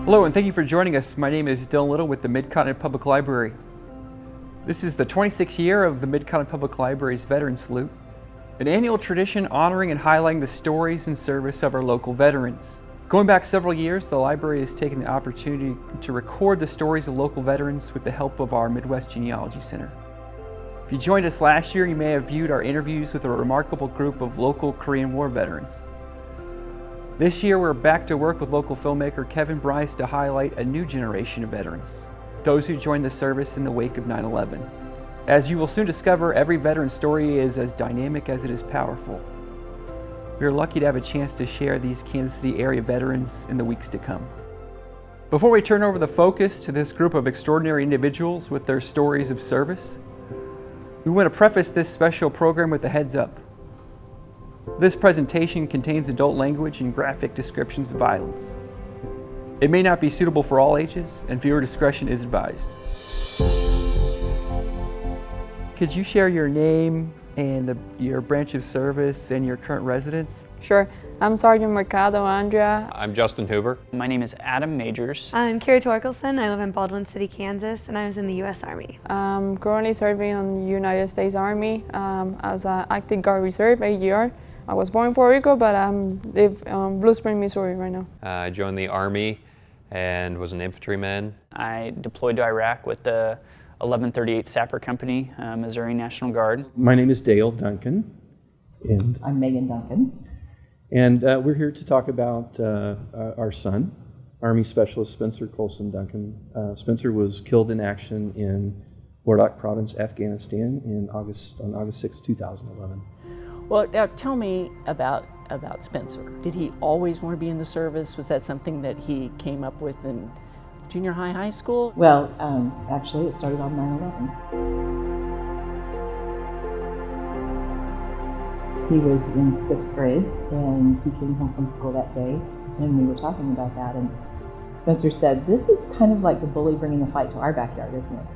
Hello and thank you for joining us. My name is Dylan Little with the Mid-Continent Public Library. This is the 26th year of the Mid-Continent Public Library's Veteran Salute, an annual tradition honoring and highlighting the stories and service of our local veterans. Going back several years, the library has taken the opportunity to record the stories of local veterans with the help of our Midwest Genealogy Center. If you joined us last year, you may have viewed our interviews with a remarkable group of local Korean War veterans. This year, we're back to work with local filmmaker Kevin Bryce to highlight a new generation of veterans, those who joined the service in the wake of 9/11. As you will soon discover, every veteran story is as dynamic as it is powerful. We are lucky to have a chance to share these Kansas City area veterans in the weeks to come. Before we turn over the focus to this group of extraordinary individuals with their stories of service, we want to preface this special program with a heads up. This presentation contains adult language and graphic descriptions of violence. It may not be suitable for all ages, and viewer discretion is advised. Could you share your name and your branch of service and your current residence? Sure. I'm Sergeant Mercado Andrea. I'm Justin Hoover. My name is Adam Majors. I'm Kira Torkelson. I live in Baldwin City, Kansas, and I was in the U.S. Army. I'm currently serving on the United States Army as an active guard reserve, AGR. I was born in Puerto Rico, but I live in Blue Spring, Missouri right now. I joined the Army and was an infantryman. I deployed to Iraq with the 1138 Sapper Company, Missouri National Guard. My name is Dale Duncan. And I'm Megan Duncan. And we're here to talk about our son, Army Specialist Spencer Colson Duncan. Spencer was killed in action in Wardak Province, Afghanistan on August 6, 2011. Well, now tell me about Spencer. Did he always want to be in the service? Was that something that he came up with in junior high school? Well, actually, it started on 9/11. He was in 6th grade, and he came home from school that day, and we were talking about that, and Spencer said, "This is kind of like the bully bringing the fight to our backyard, isn't it?"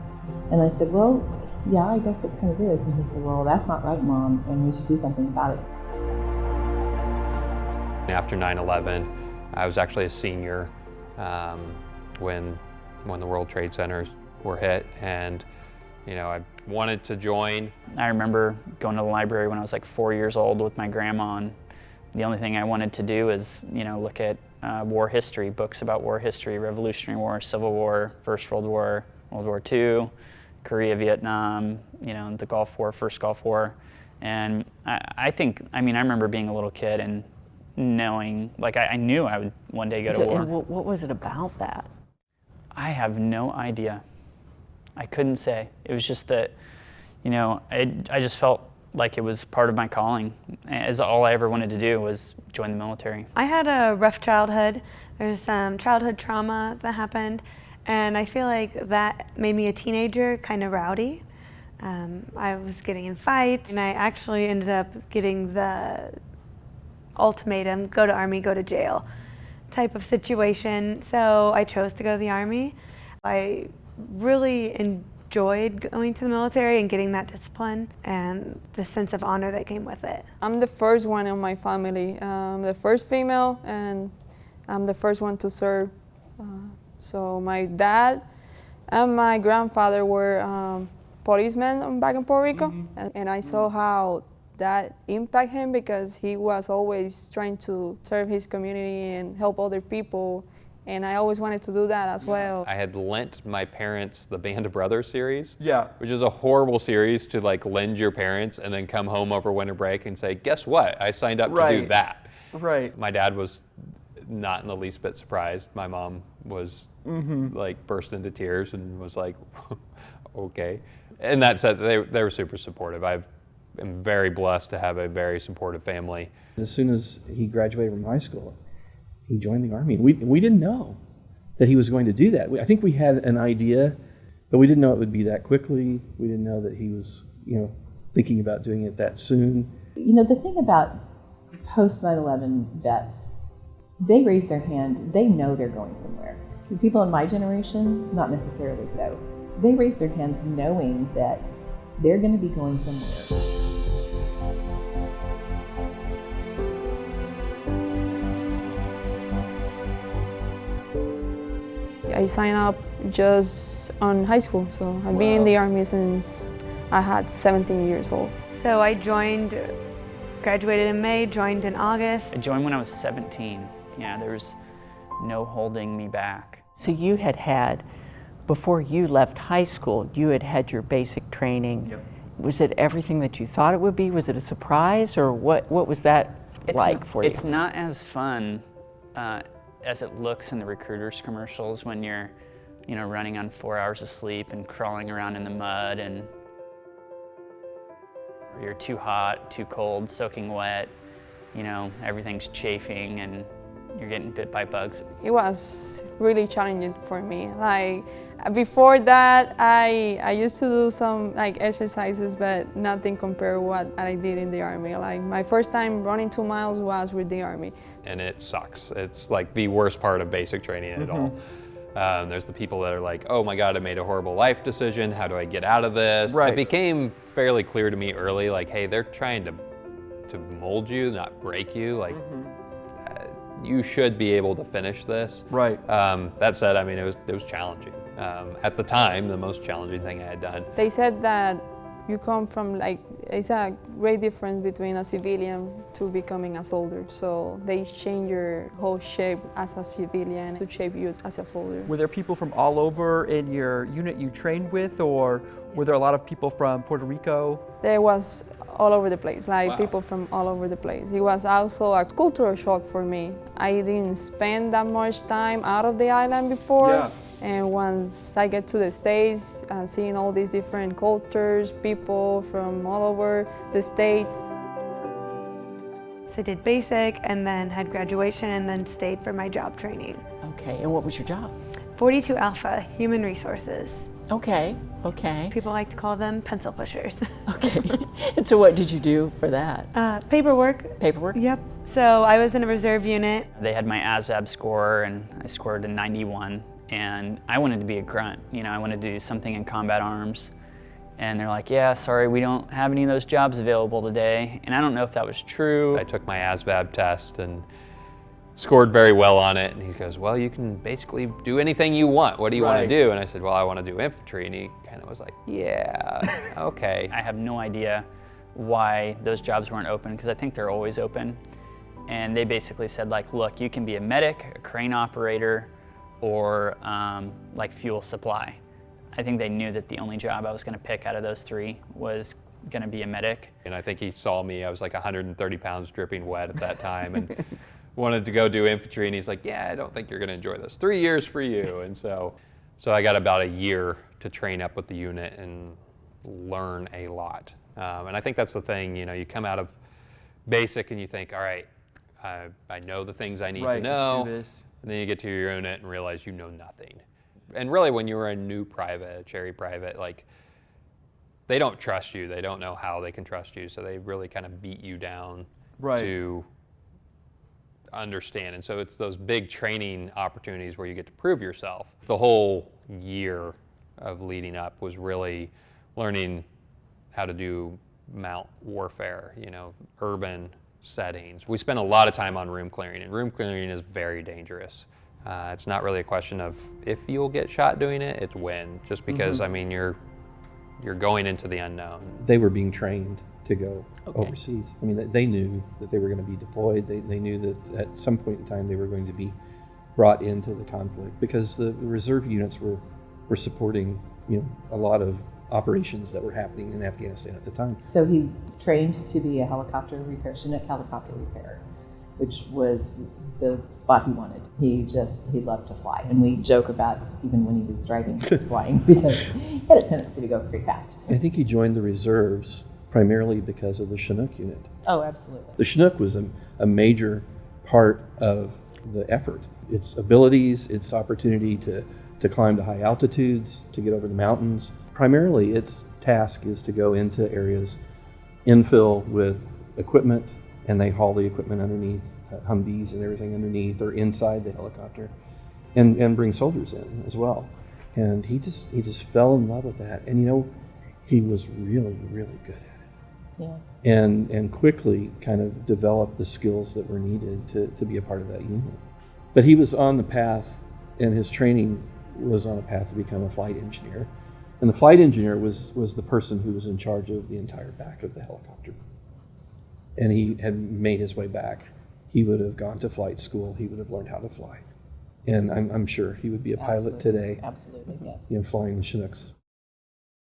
And I said, "Well, yeah, I guess it kind of is." And he said, "Well, that's not right, Mom, and we should do something about it." After 9/11, I was actually a senior when the World Trade Centers were hit, and I wanted to join. I remember going to the library when I was like 4 years old with my grandma, and the only thing I wanted to do is look at war history, books about war history, Revolutionary War, Civil War, First World War, World War II, Korea, Vietnam, the Gulf War, First Gulf War. And I remember being a little kid and knowing, I knew I would one day go to war. And what was it about that? I have no idea. I couldn't say. It was just that, I just felt like it was part of my calling, as all I ever wanted to do was join the military. I had a rough childhood. There's some childhood trauma that happened, and I feel like that made me a teenager, kind of rowdy. I was getting in fights, and I actually ended up getting the ultimatum, go to Army, go to jail type of situation. So I chose to go to the Army. I really enjoyed going to the military and getting that discipline and the sense of honor that came with it. I'm the first one in my family, the first female, and I'm the first one to serve. So my dad and my grandfather were policemen back in Puerto Rico, and I saw how that impacted him because he was always trying to serve his community and help other people, and I always wanted to do that as well. I had lent my parents the Band of Brothers series, Yeah. which is a horrible series to lend your parents and then come home over winter break and say, "Guess what? I signed up to do that." Right. My dad was not in the least bit surprised. My mom was burst into tears and was like, "Okay." And that said, they were super supportive. I'm very blessed to have a very supportive family. As soon as he graduated from high school, he joined the Army. We didn't know that he was going to do that. I think we had an idea, but we didn't know it would be that quickly. We didn't know that he was, thinking about doing it that soon. The thing about post 9/11 vets, they raise their hand, they know they're going somewhere. The people in my generation, not necessarily so. They raise their hands knowing that they're going to be going somewhere. I signed up just on high school, so I've been in the Army since I had 17 years old. So I graduated in May, joined in August. I joined when I was 17. Yeah, there was no holding me back. So you had, before you left high school, you had your basic training. Yep. Was it everything that you thought it would be? Was it a surprise, or what was that like for you? It's not as fun as it looks in the recruiters commercials when you're, running on 4 hours of sleep and crawling around in the mud, and you're too hot, too cold, soaking wet, everything's chafing and you're getting bit by bugs. It was really challenging for me. Like before that, I used to do some exercises, but nothing compared to what I did in the Army. Like my first time running 2 miles was with the Army. And it sucks. It's like the worst part of basic training at all. There's the people that are like, oh my God, I made a horrible life decision. How do I get out of this? Right. It became fairly clear to me early, like, hey, they're trying to mold you, not break you. Like, you should be able to finish this. Right. That said, I mean, it was challenging. At the time, the most challenging thing I had done. They said that you come from it's a great difference between a civilian to becoming a soldier. So they change your whole shape as a civilian to shape you as a soldier. Were there people from all over in your unit you trained with, or were there a lot of people from Puerto Rico? There was all over the place, people from all over the place. It was also a cultural shock for me. I didn't spend that much time out of the island before. Yeah. And once I get to the States, seeing all these different cultures, people from all over the States. So I did basic and then had graduation and then stayed for my job training. Okay, and what was your job? 42 Alpha, Human Resources. Okay. People like to call them pencil pushers. Okay. And so what did you do for that? Paperwork. Paperwork? Yep. So I was in a reserve unit. They had my ASVAB score and I scored a 91. And I wanted to be a grunt, I wanted to do something in combat arms. And they're like, yeah, sorry, we don't have any of those jobs available today. And I don't know if that was true. I took my ASVAB test and scored very well on it. And he goes, well, you can basically do anything you want. What do you want to do? And I said, well, I want to do infantry. And he kind of was like, yeah, okay. I have no idea why those jobs weren't open, because I think they're always open. And they basically said, look, you can be a medic, a crane operator, or fuel supply. I think they knew that the only job I was going to pick out of those three was going to be a medic. And I think he saw me, I was like 130 pounds dripping wet at that time, and wanted to go do infantry, and he's like, yeah, I don't think you're going to enjoy this. 3 years for you. And so I got about a year to train up with the unit and learn a lot. And I think that's the thing, you come out of basic and you think, all right, I know the things I need to know. Let's do this. And then you get to your unit and realize you know nothing. And really, when you're a new private, a cherry private, they don't trust you. They don't know how they can trust you. So they really kind of beat you down to understand. And so it's those big training opportunities where you get to prove yourself. The whole year of leading up was really learning how to do mount warfare, urban settings. We spend a lot of time on room clearing, and room clearing is very dangerous. It's not really a question of if you'll get shot doing it, it's when. Just because, I mean, you're going into the unknown. They were being trained to go overseas. I mean, they knew that they were going to be deployed. They knew that at some point in time they were going to be brought into the conflict, because the reserve units were supporting, a lot of operations that were happening in Afghanistan at the time. So he trained to be a helicopter repair, Chinook helicopter repairer, which was the spot he wanted. He loved to fly. And we joke about even when he was driving, he was flying, because he had a tendency to go pretty fast. I think he joined the reserves primarily because of the Chinook unit. Oh, absolutely. The Chinook was a major part of the effort. Its abilities, its opportunity to climb to high altitudes, to get over the mountains. Primarily, its task is to go into areas, infill with equipment, and they haul the equipment underneath, Humvees and everything underneath, or inside the helicopter, and bring soldiers in as well. And he just fell in love with that. And he was really, really good at it. Yeah. And quickly kind of developed the skills that were needed to be a part of that unit. But he was on the path, and his training was on a path to become a flight engineer. And the flight engineer was the person who was in charge of the entire back of the helicopter. And he had made his way back. He would have gone to flight school. He would have learned how to fly. And I'm sure he would be a pilot today. Absolutely, yes. Flying the Chinooks.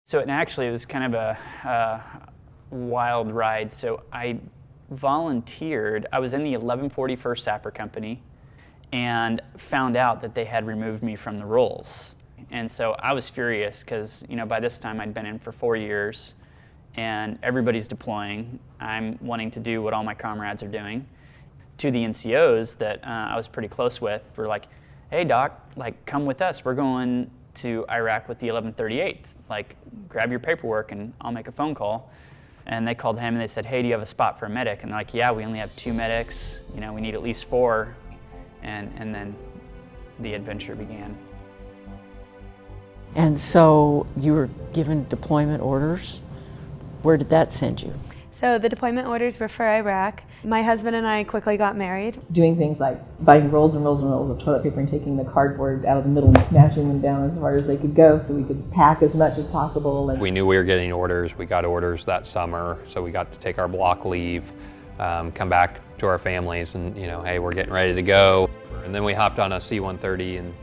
So it was kind of a wild ride. So I volunteered. I was in the 1141st Sapper Company and found out that they had removed me from the rolls. And so I was furious because, by this time I'd been in for 4 years and everybody's deploying. I'm wanting to do what all my comrades are doing. To the NCOs that I was pretty close with, were like, hey Doc, come with us. We're going to Iraq with the 1138th. Grab your paperwork and I'll make a phone call. And they called him and they said, hey, do you have a spot for a medic? And they're like, yeah, we only have 2 medics. We need at least 4. And then the adventure began. And so you were given deployment orders. Where did that send you? So the deployment orders were for Iraq. My husband and I quickly got married. Doing things like buying rolls and rolls and rolls of toilet paper and taking the cardboard out of the middle and smashing them down as far as they could go so we could pack as much as possible. And we knew we were getting orders. We got orders that summer, so we got to take our block leave, come back to our families and, hey, we're getting ready to go. And then we hopped on a C-130 and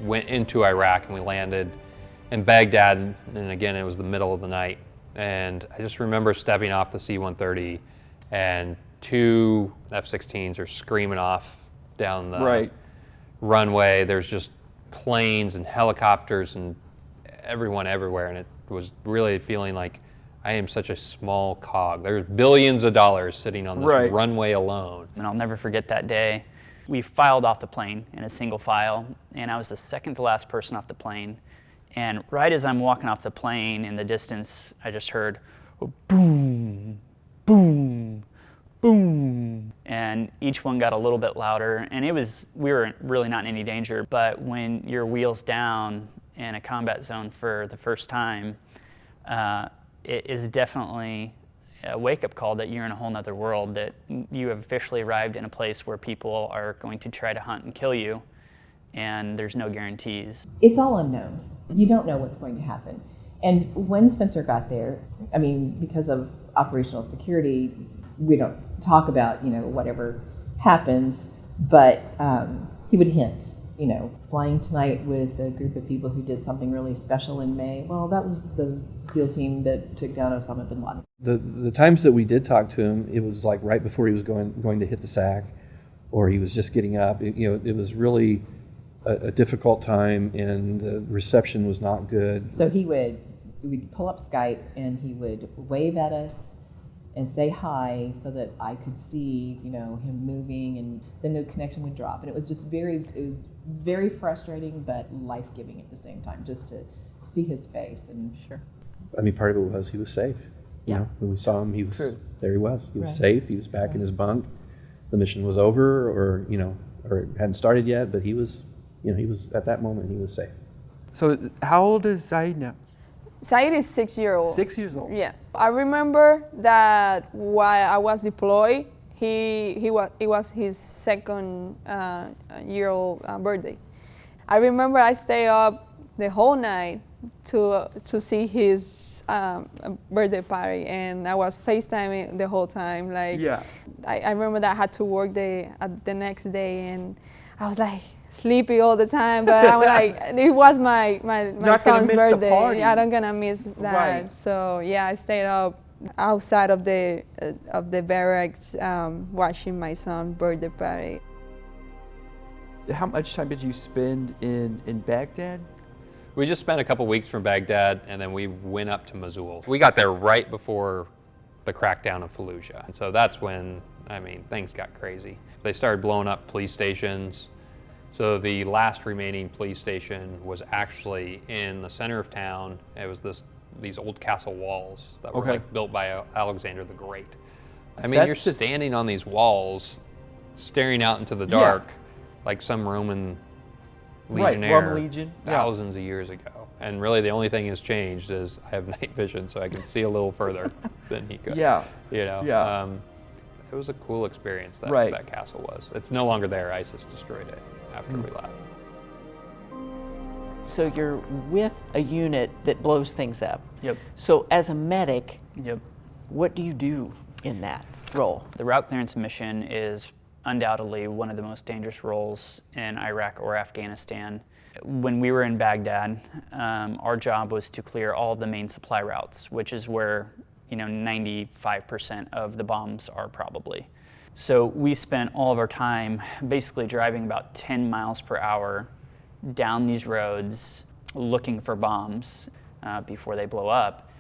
went into Iraq, and we landed in Baghdad, and again, it was the middle of the night. And I just remember stepping off the C-130 and 2 F-16s are screaming off down the runway. There's just planes and helicopters and everyone everywhere, and it was really feeling like I am such a small cog. There's billions of dollars sitting on this runway alone. And I'll never forget that day. We filed off the plane in a single file, and I was the second to last person off the plane. And right as I'm walking off the plane, in the distance, I just heard a boom, boom, boom. And each one got a little bit louder, and we were really not in any danger. But when you're wheels down in a combat zone for the first time, it is definitely a wake-up call that you're in a whole nother world, that you have officially arrived in a place where people are going to try to hunt and kill you, and there's no guarantees. It's all unknown. You don't know what's going to happen. And when Spencer got there, because of operational security, we don't talk about, whatever happens, but he would hint, flying tonight with a group of people who did something really special in May. Well, that was the SEAL team that took down Osama bin Laden. The times that we did talk to him, it was like right before he was going to hit the sack, or he was just getting up. It was really a difficult time, and the reception was not good. So we'd pull up Skype, and he would wave at us and say hi so that I could see, him moving, and then the connection would drop. And it was very frustrating, but life-giving at the same time, just to see his face. And part of it was he was safe. You know, when we saw him, there he was. He was safe. He was back in his bunk. The mission was over, or it hadn't started yet, but he was at that moment, he was safe. So how old is Saeed now? Saeed is 6 years old. 6 years old? Yes. I remember that while I was deployed, it was his second year old birthday. I remember I stayed up the whole night to see his birthday party, and I was FaceTiming the whole time. I remember that I had to work the next day, and I was sleepy all the time, but it was my son's birthday. I'm not gonna miss that. Right. So I stayed up outside of the barracks watching my son's birthday party. How much time did you spend in Baghdad? We just spent a couple weeks from Baghdad, and then we went up to Mosul. We got there right before the crackdown of Fallujah. And so that's when, things got crazy. They started blowing up police stations. So the last remaining police station was actually in the center of town. It was these old castle walls that were built by Alexander the Great. You're standing on these walls, staring out into the dark, like some Roman legionnaire, Roman legion, thousands of years ago. And really, the only thing that's changed is I have night vision, so I can see a little further than he could. It was a cool experience that castle was. It's no longer there. ISIS destroyed it after we left. So you're with a unit that blows things up. Yep. So as a medic, Yep. what do you do in that role? The route clearance mission is undoubtedly one of the most dangerous roles in Iraq or Afghanistan. When we were in Baghdad, our job was to clear all of the main supply routes, which is where 95% of the bombs are probably. So we spent all of our time basically driving about 10 miles per hour down these roads looking for bombs before they blow up.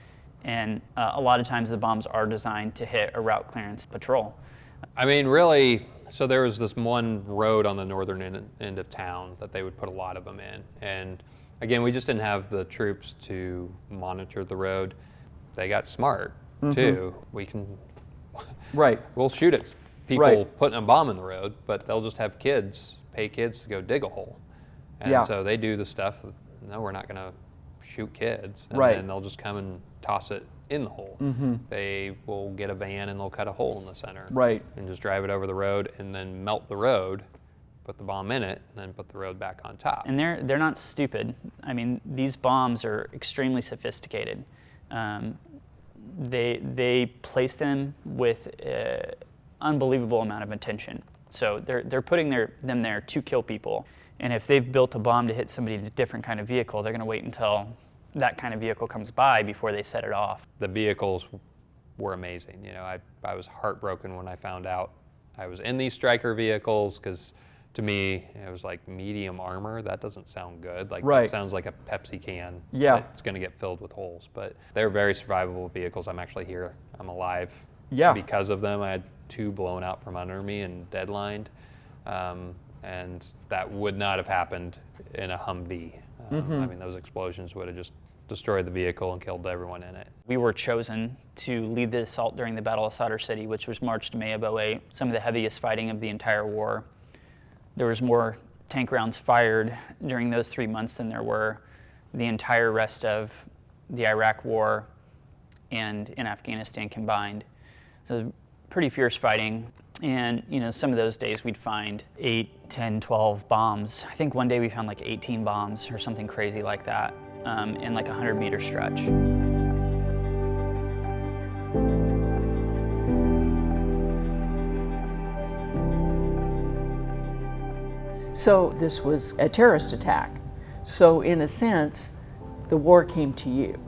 And a lot of times the bombs are designed to hit a route clearance patrol. I mean, really, so there was this one road on the northern end of town that they would put a lot of them in. And again, we just didn't have the troops to monitor the road. They got smart, too. We can, Right. we'll shoot at people Right. putting a bomb in the road, but they'll just have pay kids to go dig a hole. And Yeah. so they do the stuff, no, we're not going to shoot kids. And Right. then they'll just come and toss it in the hole. They will get a van and they'll cut a hole in the center. Right. And just drive it over the road and then melt the road, put the bomb in it, and then put the road back on top. And they're not stupid. I mean, these bombs are extremely sophisticated. They place them with unbelievable amount of intention. So they're putting them there to kill people. And if they've built a bomb to hit somebody in a different kind of vehicle, they're going to wait until that kind of vehicle comes by before they set it off. The vehicles were amazing. I was heartbroken when I found out I was in these Stryker vehicles, because to me, it was like medium armor. That doesn't sound good. Like, Right. It sounds like a Pepsi can. Yeah. It's going to get filled with holes. But they're very survivable vehicles. I'm actually here. I'm alive Yeah. because of them. I had 2 blown out from under me and deadlined. And that would not have happened in a Humvee. I mean, those explosions would have just destroyed the vehicle and killed everyone in it. We were chosen to lead the assault during the Battle of Sadr City, which was March to May of '08, some of the heaviest fighting of the entire war. There was more tank rounds fired during those 3 months than there were the entire rest of the Iraq war and in Afghanistan combined. So pretty fierce fighting. And some of those days we'd find 8, 10, 12 bombs. I think one day we found like 18 bombs or something crazy like that in like a 100-meter stretch. So this was a terrorist attack. So in a sense, the war came to you.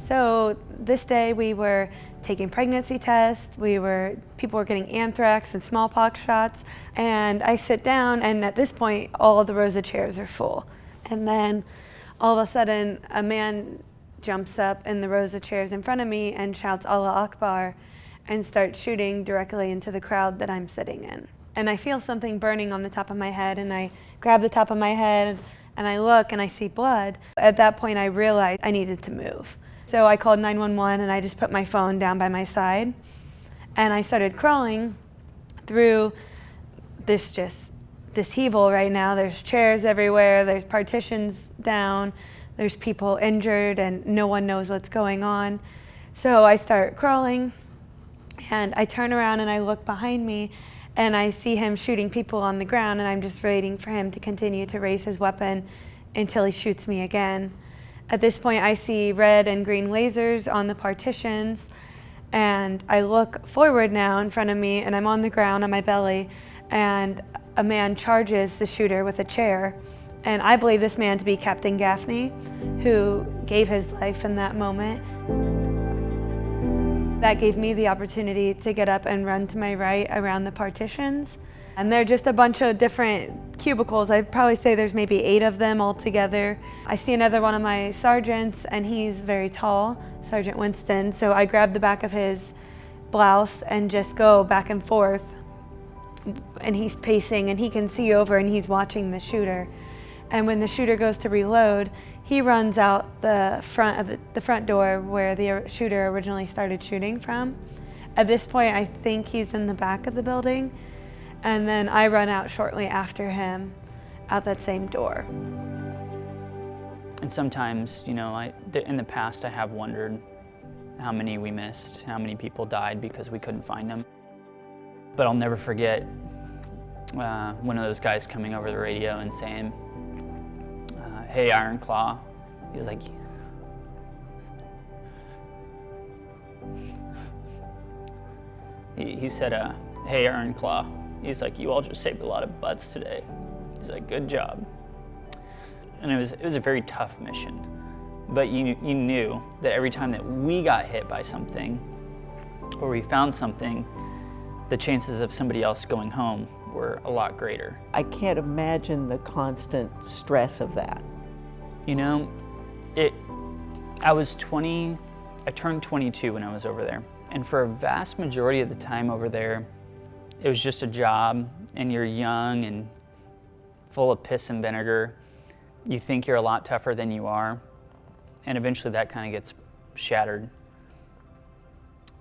So this day we were taking pregnancy tests, people were getting anthrax and smallpox shots, and I sit down, and at this point all of the rows of chairs are full. And then all of a sudden a man jumps up in the rows of chairs in front of me and shouts Allah Akbar and starts shooting directly into the crowd that I'm sitting in. And I feel something burning on the top of my head, and I grab the top of my head and I look and I see blood. At that point I realized I needed to move. So I called 911 and I just put my phone down by my side and I started crawling through this heaval right now. There's chairs everywhere, there's partitions down, there's people injured and no one knows what's going on. So I start crawling and I turn around and I look behind me and I see him shooting people on the ground, and I'm just waiting for him to continue to raise his weapon until he shoots me again. At this point, I see red and green lasers on the partitions, and I look forward now in front of me, and I'm on the ground on my belly, and a man charges the shooter with a chair. And I believe this man to be Captain Gaffney, who gave his life in that moment. That gave me the opportunity to get up and run to my right around the partitions. And they're just a bunch of different cubicles. I'd probably say there's maybe 8 of them all together. I see another one of my sergeants, and he's very tall, Sergeant Winston. So I grab the back of his blouse and just go back and forth. And he's pacing, and he can see over, and he's watching the shooter. And when the shooter goes to reload, he runs out the front door where the shooter originally started shooting from. At this point, I think he's in the back of the building, and then I run out shortly after him out that same door. And sometimes, in the past I have wondered how many we missed, how many people died because we couldn't find them. But I'll never forget one of those guys coming over the radio and saying, "Hey, Iron Claw." He was like, he said, "Hey, Iron Claw." He's like, "You all just saved a lot of butts today." He's like, "Good job." And it was a very tough mission. But you knew that every time that we got hit by something or we found something, the chances of somebody else going home were a lot greater. I can't imagine the constant stress of that. You know, I turned 22 when I was over there. And for a vast majority of the time over there, it was just a job, and you're young and full of piss and vinegar. You think you're a lot tougher than you are, and eventually that kind of gets shattered.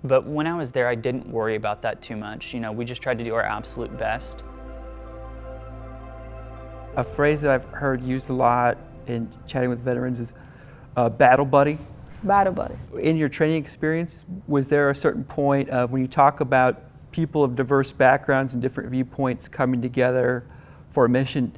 But when I was there, I didn't worry about that too much. You know, we just tried to do our absolute best. A phrase that I've heard used a lot in chatting with veterans is battle buddy. Battle buddy. In your training experience, was there a certain point of when you talk about people of diverse backgrounds and different viewpoints coming together for a mission,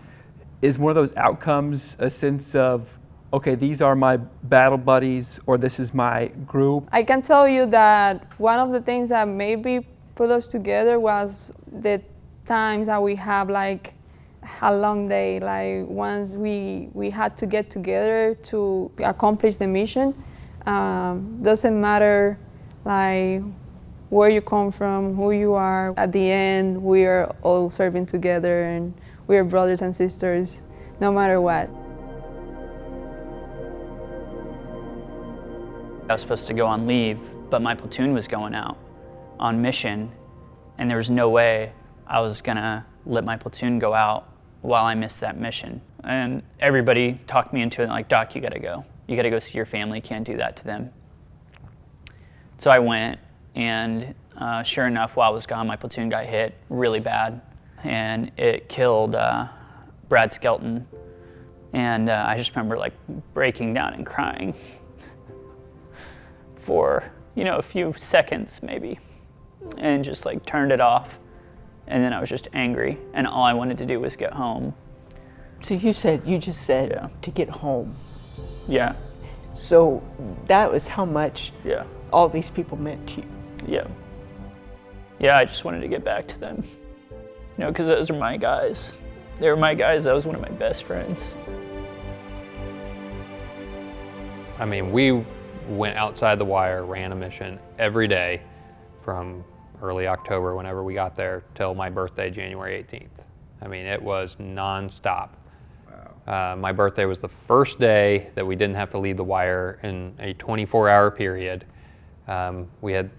is one of those outcomes a sense of, okay, these are my battle buddies, or this is my group? I can tell you that one of the things that maybe put us together was the times that we have like a long day, like once we had to get together to accomplish the mission. Doesn't matter like where you come from, who you are. At the end, we are all serving together, and we are brothers and sisters, no matter what. I was supposed to go on leave, but my platoon was going out on mission, and there was no way I was gonna let my platoon go out while I missed that mission. And everybody talked me into it, like, "Doc, you gotta go. You gotta go see your family, you can't do that to them." So I went, and sure enough, while I was gone, my platoon got hit really bad, and it killed Brad Skelton. And I just remember like breaking down and crying for, you know, a few seconds maybe, and just like turned it off. And then I was just angry, and all I wanted to do was get home. So you just said Yeah. to get home. Yeah, So that was how much yeah, all these people meant to you. yeah. Yeah, I just wanted to get back to them. You know, because those are my guys. They were my guys. That was one of my best friends. I mean, we went outside the wire, ran a mission every day from early October, whenever we got there, till my birthday, January 18th. I mean, it was nonstop. Wow. My birthday was the first day that we didn't have to leave the wire in a 24-hour period. We had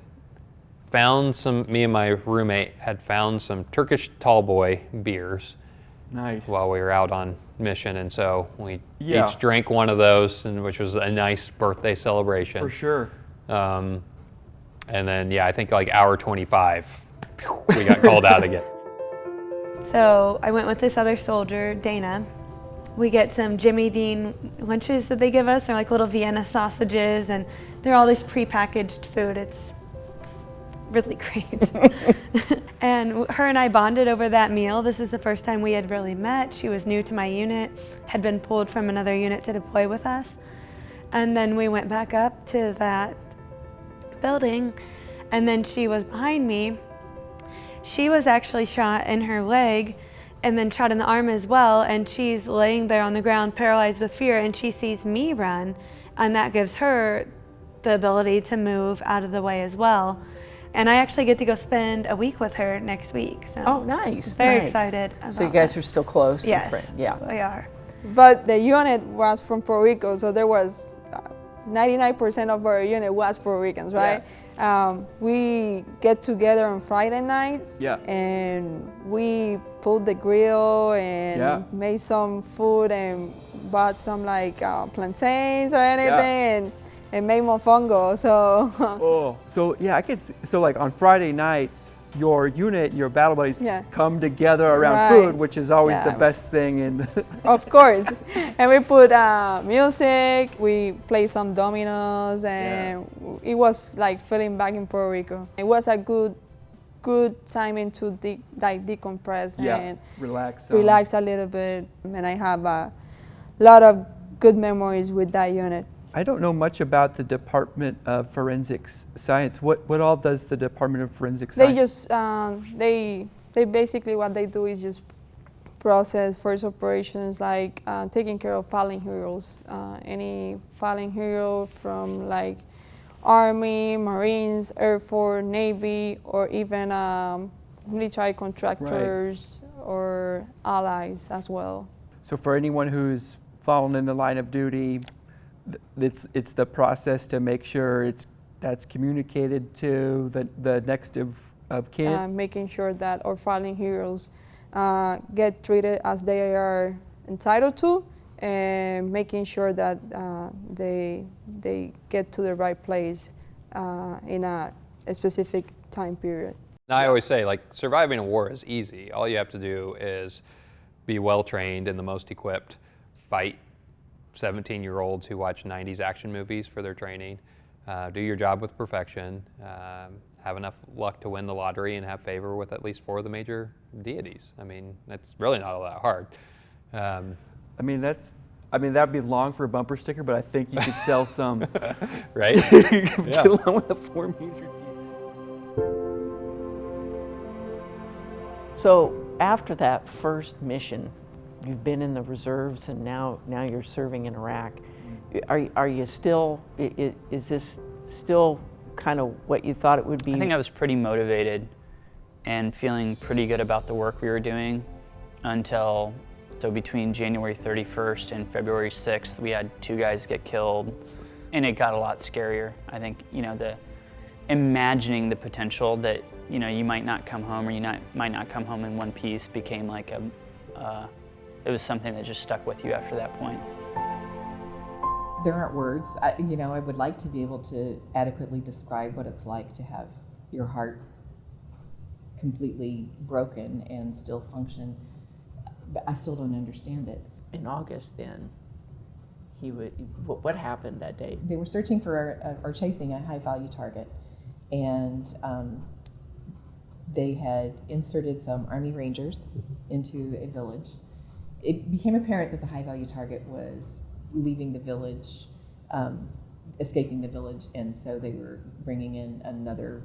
found me and my roommate had found some Turkish tall boy beers. Nice. While we were out on mission, and so we Yeah. each drank one of those, and which was a nice birthday celebration. For sure. And then, yeah, I think like hour 25, we got called out again. So I went with this other soldier, Dana. We get some Jimmy Dean lunches that they give us. They're like little Vienna sausages, and they're all this prepackaged food. It's really great. And her and I bonded over that meal. This is the first time we had really met. She was new to my unit, had been pulled from another unit to deploy with us. And then we went back up to that building, and then she was behind me. She was actually shot in her leg and then shot in the arm as well, and she's laying there on the ground paralyzed with fear, and she sees me run, and that gives her the ability to move out of the way as well. And I actually get to go spend a week with her next week. So Oh, nice. very nice. excited So you about guys that. are still close? and Yes, friend- Yeah. we are. But the unit was from Puerto Rico, so there was 99% of our unit was Puerto Ricans, right? We get together on Friday nights, Yeah. and we pulled the grill and Yeah. made some food and bought some like plantains or anything, and made mofongo. So Oh, so yeah, I could. So like on Friday nights, your unit, your battle buddies, Yeah. come together around Right. food, which is always Yeah. the best thing. In of course, and we put music. We played some dominoes, and it was like feeling back in Puerto Rico. It was a good timing to decompress and relax. relax a little bit. And I have a lot of good memories with that unit. I don't know much about the Department of Forensic Science. What all does the Department of Forensic They Science? just they basically what they do is just process first operations like taking care of fallen heroes. Any fallen hero from like Army, Marines, Air Force, Navy, or even military contractors or allies as well. So for anyone who's fallen in the line of duty, it's the process to make sure that's communicated to the next of kin. Making sure that our fallen heroes get treated as they are entitled to, and making sure that they get to the right place in a specific time period. I always say, like, surviving a war is easy. All you have to do is be well trained and the most equipped, fight 17-year-olds who watch 90s action movies for their training, do your job with perfection, have enough luck to win the lottery and have favor with at least 4 of the major deities. I mean, that's really not all that hard. I mean, that'd be long for a bumper sticker, but I think you could sell some. Right? You could get along with the 4 major deities. So after that first mission, you've been in the reserves and now you're serving in Iraq. Are you still, is this still kind of what you thought it would be? I think I was pretty motivated and feeling pretty good about the work we were doing until, so between January 31st and February 6th, we had 2 guys get killed, and it got a lot scarier. I think, the imagining the potential that, you might not come home or might not come home in one piece became like it was something that just stuck with you after that point. There aren't words. I would like to be able to adequately describe what it's like to have your heart completely broken and still function, but I still don't understand it. In August then, what happened that day? They were searching for or chasing a high-value target, and they had inserted some Army Rangers into a village. It became apparent that the high-value target was leaving the village, escaping the village, and so they were bringing in another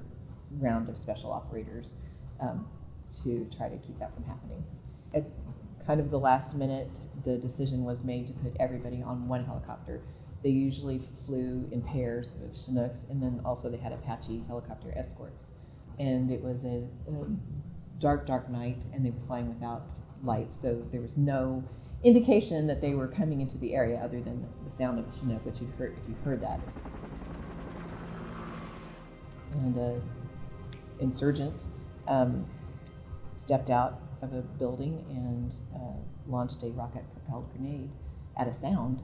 round of special operators to try to keep that from happening. At kind of the last minute, the decision was made to put everybody on one helicopter. They usually flew in pairs of Chinooks, and then also they had Apache helicopter escorts. And it was a dark, dark night, and they were flying without lights, so there was no indication that they were coming into the area other than the sound of a Chinook, which you've heard that. And an insurgent stepped out of a building and launched a rocket-propelled grenade at a sound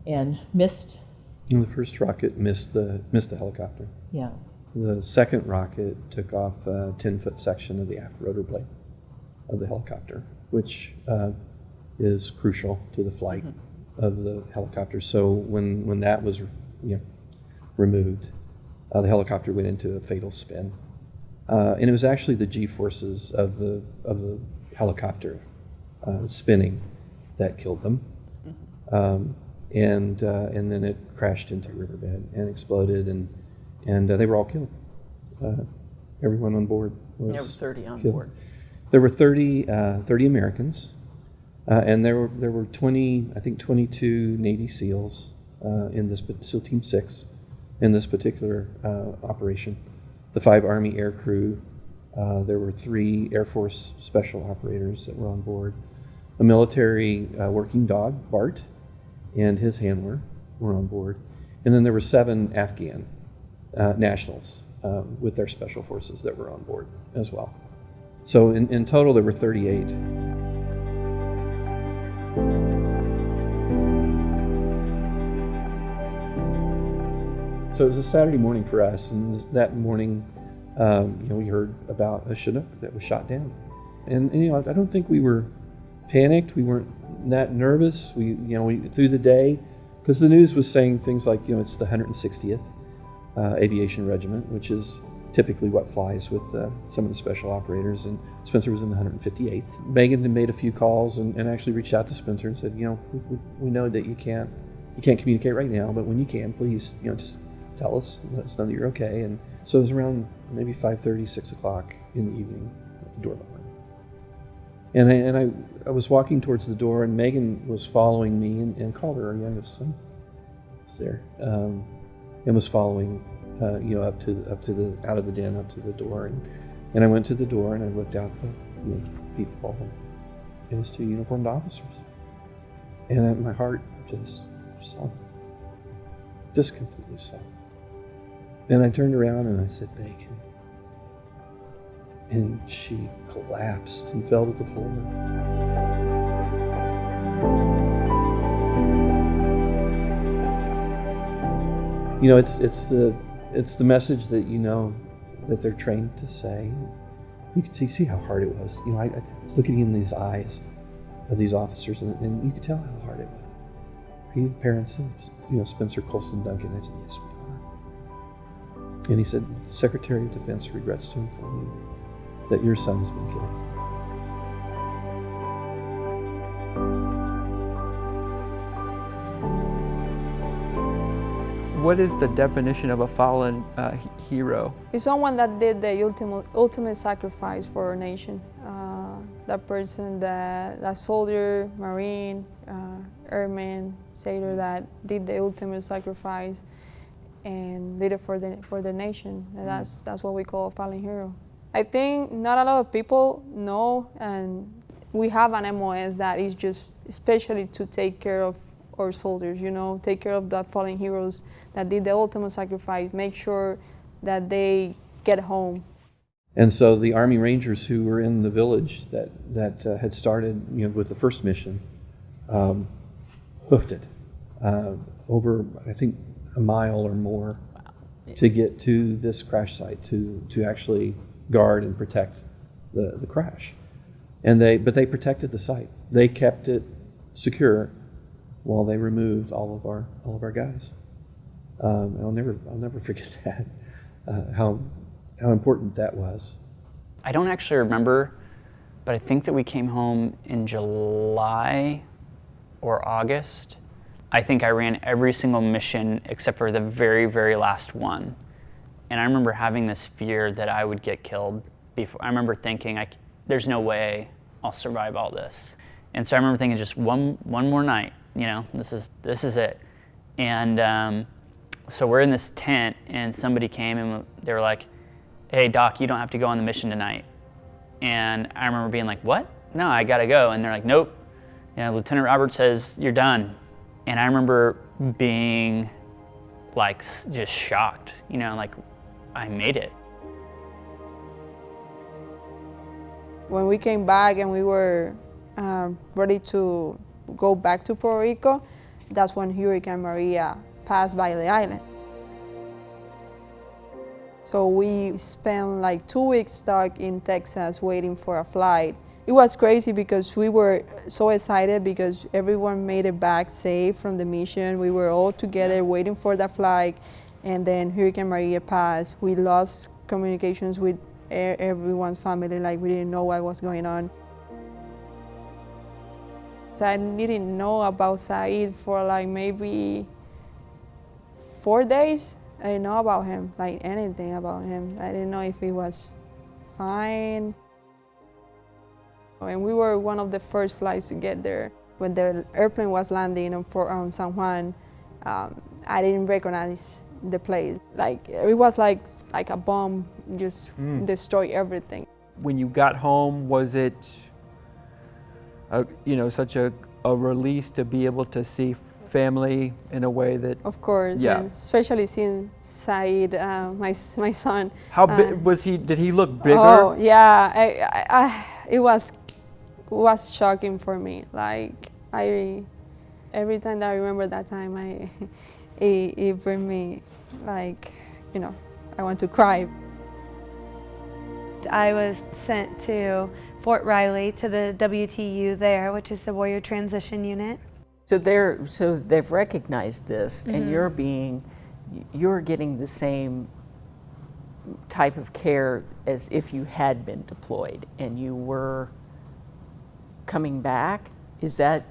and missed. And the first rocket missed the helicopter. Yeah. The second rocket took off a 10-foot section of the aft rotor blade of the helicopter, which is crucial to the flight of the helicopter. So when that was removed, the helicopter went into a fatal spin, and it was actually the G-forces of the helicopter spinning that killed them, and then it crashed into a riverbed and exploded, and they were all killed. Everyone on board was There were 30 on killed. board. There were 30 Americans, and there were 22 Navy SEALs in this SEAL Team 6 in this particular operation. The 5 Army air crew. There were 3 Air Force special operators that were on board. A military working dog, Bart, and his handler were on board, and then there were 7 Afghan nationals with their special forces that were on board as well. So in total, there were 38. So it was a Saturday morning for us, and that morning, we heard about a Chinook that was shot down. And I don't think we were panicked. We weren't that nervous. We through the day, because the news was saying things like, it's the 160th Aviation Regiment, which is typically what flies with some of the special operators, and Spencer was in the 158th. Megan had made a few calls and actually reached out to Spencer and said, you know, we know that you can't communicate right now, but when you can, please, you know, just tell us, let us know that you're okay. And so it was around maybe 5:30, 6 o'clock in the evening at the doorbell rang. And I was walking towards the door, and Megan was following me and called her youngest son was there, and was following you know, up to the out of the den up to the door, and I went to the door and I looked out the, you know, people, and it was 2 uniformed officers, and my heart just sunk, just completely sunk. And I turned around and I said, "Bacon," and she collapsed and fell to the floor. You know, it's the message that, you know, that they're trained to say. You could see how hard it was. You know, I was looking in these eyes of these officers, and you could tell how hard it was. Are you the parents of, you know, Spencer Colston Duncan? I said, "Yes, we are." And he said, "The Secretary of Defense regrets to inform you that your son has been killed." What is the definition of a fallen hero? It's someone that did the ultimate sacrifice for our nation. That person, that soldier, Marine, airman, sailor that did the ultimate sacrifice and did it for the nation. And that's what we call a fallen hero. I think not a lot of people know, and we have an MOS that is just especially to take care of our soldiers, you know, take care of the fallen heroes that did the ultimate sacrifice, make sure that they get home. And so the Army Rangers who were in the village that had started, you know, with the first mission, hoofed it over, I think, a mile or more to get to this crash site to actually guard and protect the crash. But they protected the site. They kept it secure while they removed all of our guys. I'll never forget that. How important that was. I don't actually remember, but I think that we came home in July or August. I think I ran every single mission except for the very, very last one. And I remember having this fear that I would get killed before. I remember thinking, there's no way I'll survive all this. And so I remember thinking, just one more night, you know, this is it. And so we're in this tent, and somebody came and they were like, "Hey, Doc, you don't have to go on the mission tonight." And I remember being like, "What? No, I gotta go." And they're like, "Nope, you know, Lieutenant Robert says you're done." And I remember being like just shocked, you know, like I made it. When we came back and we were ready to go back to Puerto Rico, that's when Hurricane Maria passed by the island. So we spent like 2 weeks stuck in Texas waiting for a flight. It was crazy because we were so excited because everyone made it back safe from the mission. We were all together waiting for the flight, and then Hurricane Maria passed. We lost communications with everyone's family, like we didn't know what was going on. So I didn't know about Saeed for like maybe 4 days. I didn't know about him, like anything about him. I didn't know if he was fine. And we were one of the first flights to get there. When the airplane was landing on San Juan, I didn't recognize the place. Like it was like a bomb just destroyed everything. When you got home, was it, you know, such a release to be able to see family in a way that? Of course, yeah. And especially seeing Saeed, my son. How big was he? Did he look bigger? Oh yeah, it was shocking for me. Like every time that I remember that time, it bring me like, you know, I want to cry. I was sent to Fort Riley to the WTU there, which is the Warrior Transition Unit. So they've recognized this, and you're getting the same type of care as if you had been deployed and you were coming back? Is that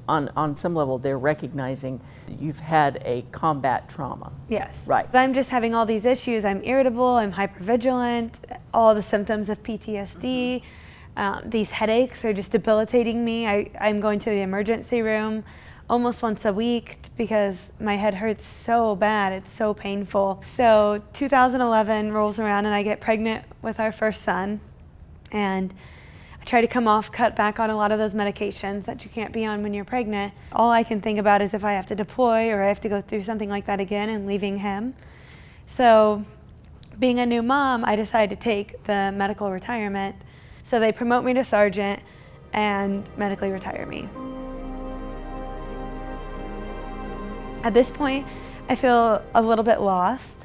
on some level they're recognizing you've had a combat trauma? Yes. Right. I'm just having all these issues. I'm irritable, I'm hypervigilant, all the symptoms of PTSD. These headaches are just debilitating me. I'm going to the emergency room almost once a week because my head hurts so bad. It's so painful. So 2011 rolls around and I get pregnant with our first son. And I try to cut back on a lot of those medications that you can't be on when you're pregnant. All I can think about is if I have to deploy or I have to go through something like that again and leaving him. So being a new mom, I decided to take the medical retirement. So they promote me to sergeant and medically retire me. At this point, I feel a little bit lost.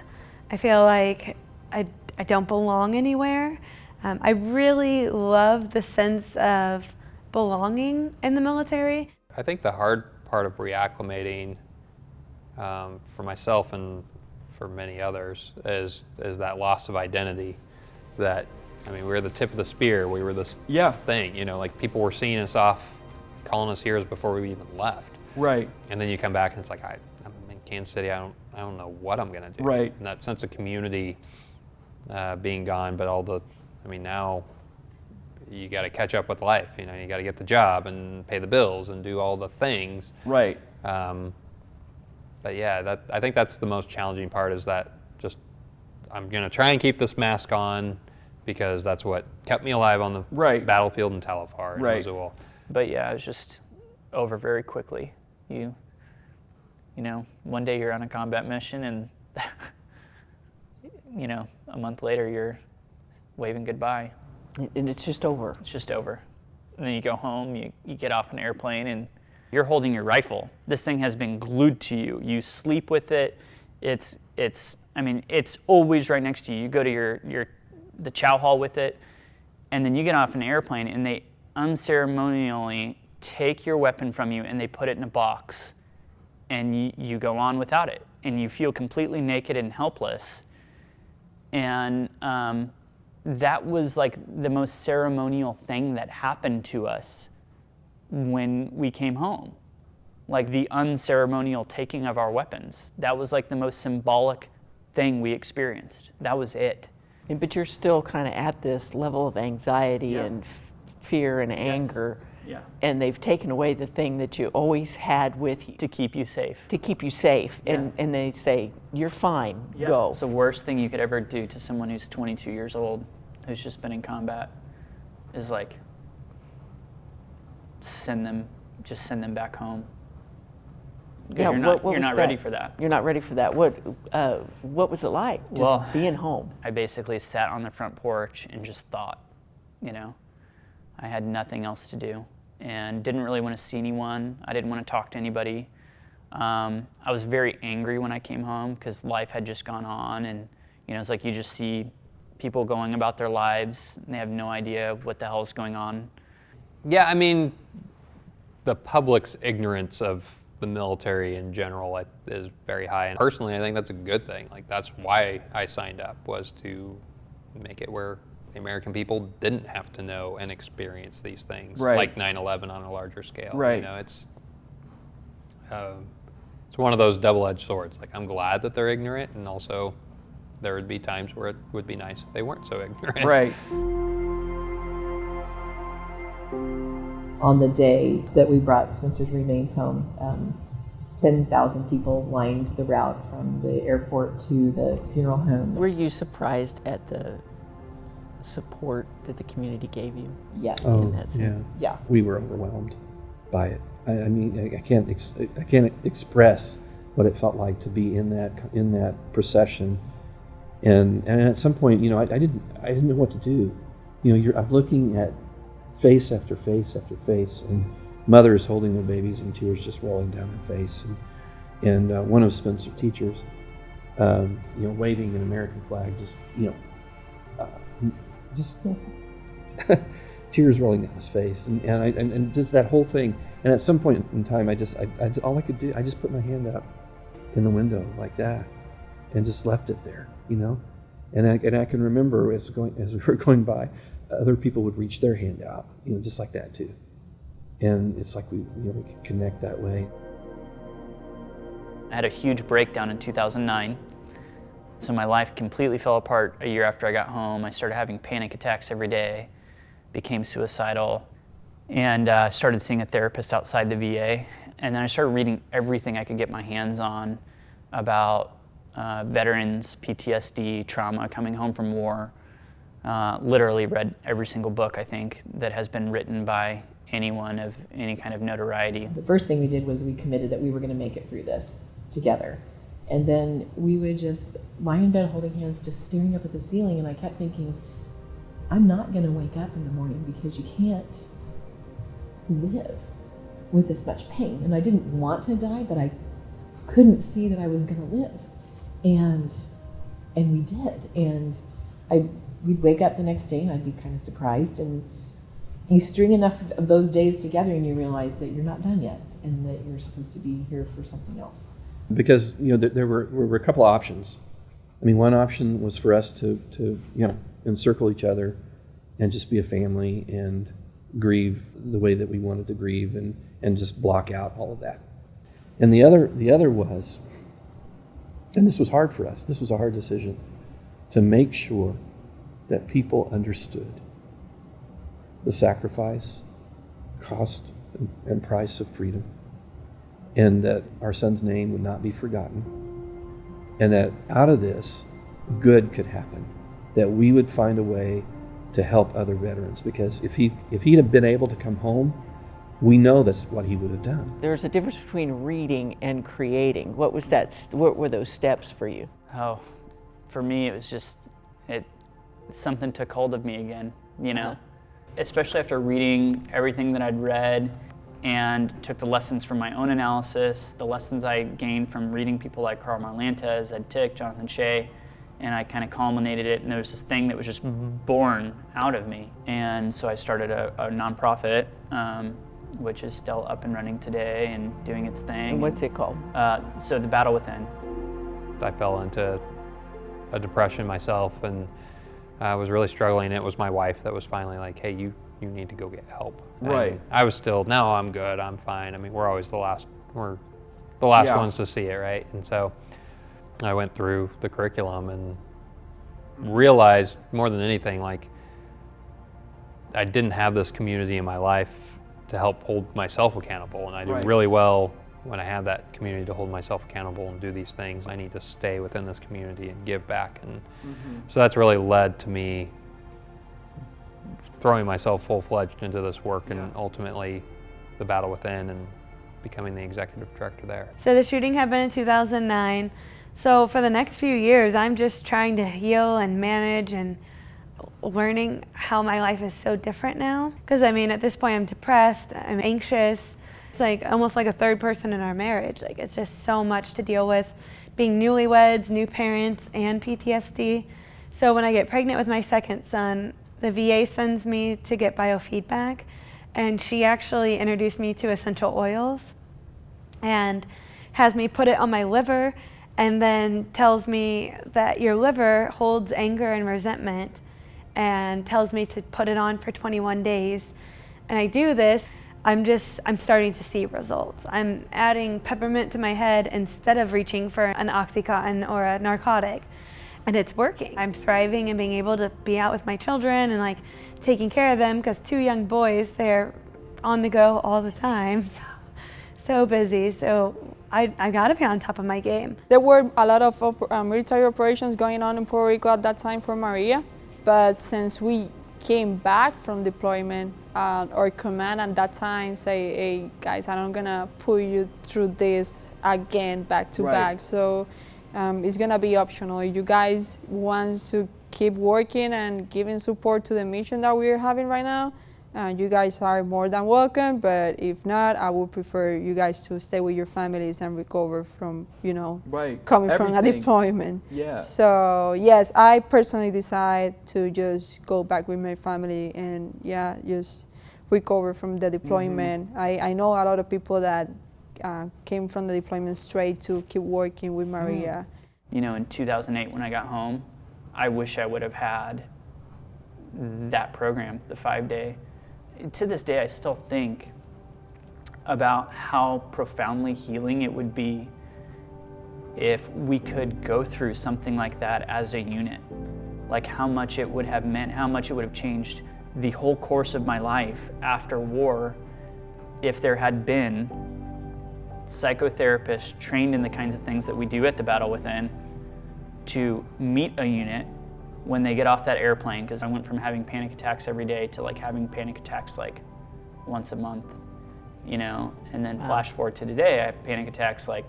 I feel like I don't belong anywhere. I really love the sense of belonging in the military. I think the hard part of reacclimating for myself and for many others is that loss of identity. That, I mean, we were the tip of the spear. We were this thing, you know, like people were seeing us off, calling us heroes before we even left. Right. And then you come back and it's like, I'm in Kansas City. I don't know what I'm gonna do. Right. And that sense of community being gone, but now you got to catch up with life. You know, you got to get the job and pay the bills and do all the things. Right. But yeah, I think that's the most challenging part, is that just I'm gonna try and keep this mask on because that's what kept me alive on the battlefield in Talifar and Mosul. But yeah, it was just over very quickly. You know, one day you're on a combat mission and you know, a month later you're waving goodbye. And it's just over. It's just over. And then you go home, you get off an airplane and you're holding your rifle. This thing has been glued to you. You sleep with it. It's always right next to you. You go to the chow hall with it, and then you get off an airplane and they unceremonially take your weapon from you and they put it in a box, and you go on without it, and you feel completely naked and helpless. And that was like the most ceremonial thing that happened to us when we came home. Like the unceremonial taking of our weapons. That was like the most symbolic thing we experienced. That was it. But you're still kind of at this level of anxiety and fear and anger. Yeah. And they've taken away the thing that you always had with you. To keep you safe. To keep you safe. Yeah. And they say, you're fine, go. It's the worst thing you could ever do to someone who's 22 years old, who's just been in combat, is like, send them back home. Because you're not ready for that. You're not ready for that. What was it like, just being home? I basically sat on the front porch and just thought, you know. I had nothing else to do and didn't really want to see anyone. I didn't want to talk to anybody. I was very angry when I came home because life had just gone on, and you know, it's like you just see people going about their lives and they have no idea what the hell is going on. Yeah, I mean, the public's ignorance of the military in general is very high, and personally I think that's a good thing. Like, that's why I signed up, was to make it where the American people didn't have to know and experience these things, like 9/11 on a larger scale. Right. You know, it's one of those double-edged swords. Like, I'm glad that they're ignorant, and also there would be times where it would be nice if they weren't so ignorant. Right. On the day that we brought Spencer's remains home, 10,000 people lined the route from the airport to the funeral home. Were you surprised at the support that the community gave you? Yes. Oh, Yeah. We were overwhelmed by it. I mean, I can't express what it felt like to be in that procession, and at some point, you know, I didn't know what to do. You know, I'm looking at face after face after face, and mothers holding their babies and tears just rolling down their face, and one of Spencer's teachers, you know, waving an American flag, just, you know, just tears rolling down his face, and just that whole thing. And at some point in time, all I could do, I just put my hand up in the window like that, and just left it there, you know. And I can remember as we were going by, other people would reach their hand out, just like that too. And it's like we could connect that way. I had a huge breakdown in 2009. So my life completely fell apart a year after I got home. I started having panic attacks every day, became suicidal, and started seeing a therapist outside the VA. And then I started reading everything I could get my hands on about veterans, PTSD, trauma, coming home from war. Literally read every single book, I think, that has been written by anyone of any kind of notoriety. The first thing we did was we committed that we were going to make it through this together. And then we would just lie in bed holding hands, just staring up at the ceiling, and I kept thinking, I'm not going to wake up in the morning because you can't live with this much pain. And I didn't want to die, but I couldn't see that I was going to live. And we did. And we'd wake up the next day and I'd be kind of surprised. And you string enough of those days together and you realize that you're not done yet and that you're supposed to be here for something else. Because there were a couple of options. I mean, one option was for us to encircle each other and just be a family and grieve the way that we wanted to grieve and just block out all of that. And the other was, and this was hard for us, this was a hard decision, to make sure that people understood the sacrifice, cost, and price of freedom, and that our son's name would not be forgotten, and that out of this, good could happen, that we would find a way to help other veterans, because if he'd have been able to come home, we know that's what he would have done. There's a difference between reading and creating. What were those steps for you? Oh, for me, it was just, something took hold of me again, especially after reading everything that I'd read and took the lessons from my own analysis, the lessons I gained from reading people like Carl Marlantes, Ed Tick, Jonathan Shea, and I kind of culminated it, and there was this thing that was just born out of me. And so I started a nonprofit, which is still up and running today and doing its thing. And what's it called? So The Battle Within. I fell into a depression myself, and I was really struggling. It was my wife that was finally like, hey, you need to go get help. Right. And I was still, no, I'm good, I'm fine. I mean, we're always the last ones to see it, right? And so I went through the curriculum and realized more than anything, like, I didn't have this community in my life to help hold myself accountable, and I do really well when I have that community to hold myself accountable and do these things. I need to stay within this community and give back, and so that's really led to me throwing myself full-fledged into this work, and ultimately The Battle Within, and becoming the executive director there. So the shooting happened in 2009. So for the next few years, I'm just trying to heal and manage and learning how my life is so different now. Because I mean, at this point, I'm depressed, I'm anxious. It's like almost like a third person in our marriage. Like, it's just so much to deal with, being newlyweds, new parents, and PTSD. So when I get pregnant with my second son, the VA sends me to get biofeedback, and she actually introduced me to essential oils and has me put it on my liver, and then tells me that your liver holds anger and resentment, and tells me to put it on for 21 days. And I do this, I'm starting to see results. I'm adding peppermint to my head instead of reaching for an Oxycontin or a narcotic. And it's working. I'm thriving and being able to be out with my children and like taking care of them, because 2 young boys, they're on the go all the time. So busy. So I gotta be on top of my game. There were a lot of military operations going on in Puerto Rico at that time for Maria, but since we came back from deployment, our command at that time say, hey guys, I'm not gonna put you through this again back to back. So it's gonna be optional. If you guys want to keep working and giving support to the mission that we're having right now, you guys are more than welcome, but if not, I would prefer you guys to stay with your families and recover from, coming from a deployment. Yeah. So yes, I personally decide to just go back with my family and just recover from the deployment. I know a lot of people that came from the deployment straight to keep working with Maria. In 2008 when I got home, I wish I would have had that program, the 5-day. To this day, I still think about how profoundly healing it would be if we could go through something like that as a unit. Like how much it would have meant, how much it would have changed the whole course of my life after war if there had been psychotherapists trained in the kinds of things that we do at the Battle Within to meet a unit when they get off that airplane, because I went from having panic attacks every day to like having panic attacks like once a month, you know, and then flash forward to today, I have panic attacks like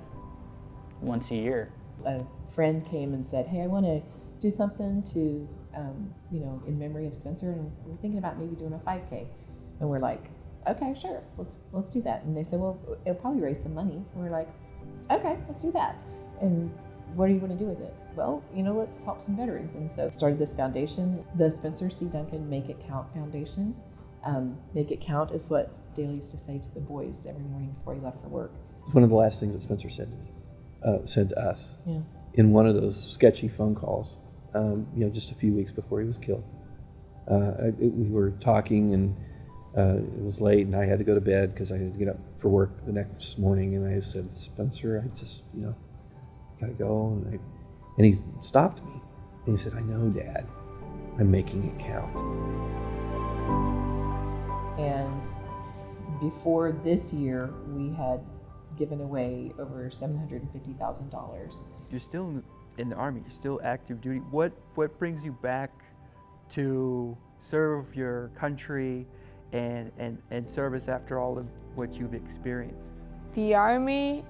once a year. A friend came and said, hey, I want to do something to, you know, in memory of Spencer, and we're thinking about maybe doing a 5K. And we're like, okay, sure, let's do that. And they said, well, it'll probably raise some money. And we're like, okay, let's do that. And what do you want to do with it? Well, you know, let's help some veterans. And so started this foundation, the Spencer C. Duncan Make It Count Foundation. Make it count is what Dale used to say to the boys every morning before he left for work. It's one of the last things that Spencer said to me, said to us, Yeah. in one of those sketchy phone calls, you know, just a few weeks before he was killed. We were talking, and it was late, and I had to go to bed because I had to get up for work the next morning. And I said, Spencer, I just, you know, gotta go. And he stopped me, and he said, I know, Dad, I'm making it count. And before this year, we had given away over $750,000. You're still in the Army, you're still active duty. What brings you back to serve your country and service after all of what you've experienced? The Army,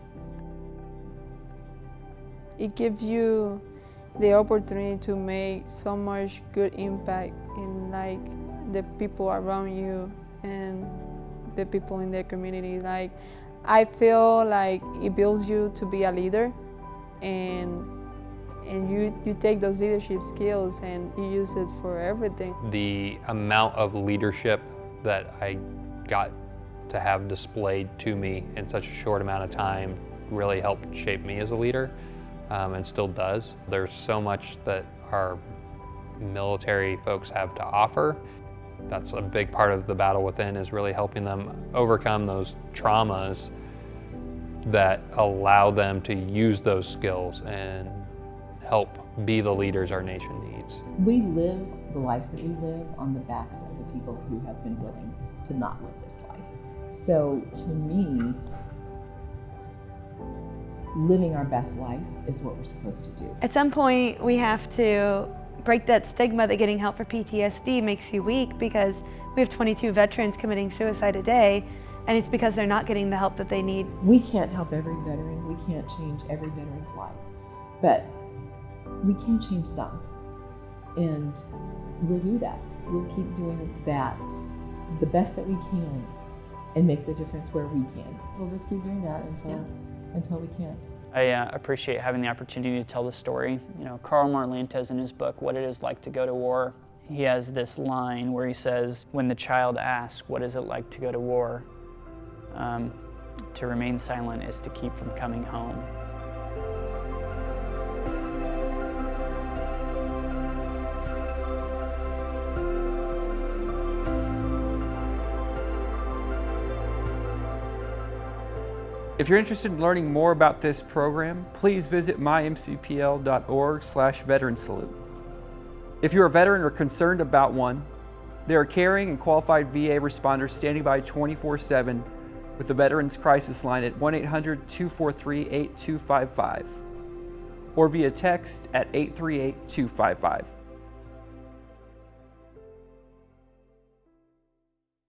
it gives you the opportunity to make so much good impact in like the people around you and the people in their community. Like, I feel like it builds you to be a leader, and you take those leadership skills and you use it for everything. The amount of leadership that I got to have displayed to me in such a short amount of time really helped shape me as a leader, and still does. There's so much that our military folks have to offer. That's a big part of the Battle Within, is really helping them overcome those traumas that allow them to use those skills and help be the leaders our nation needs. We live the lives that we live on the backs of the people who have been willing to not live this life. So to me, living our best life is what we're supposed to do. At some point, we have to break that stigma that getting help for PTSD makes you weak, because we have 22 veterans committing suicide a day, and it's because they're not getting the help that they need. We can't help every veteran, we can't change every veteran's life, but we can change some, and we'll do that. We'll keep doing that the best that we can and make the difference where we can. We'll just keep doing that until we can't. I appreciate having the opportunity to tell the story. You know, Carl Marlantes, in his book, What It Is Like to Go to War, he has this line where he says, when the child asks, what is it like to go to war? To remain silent is to keep from coming home. If you're interested in learning more about this program, please visit mymcpl.org/veteran salute. If you're a veteran or concerned about one, there are caring and qualified VA responders standing by 24/7 with the Veterans Crisis Line at 1-800-243-8255 or via text at 838-255.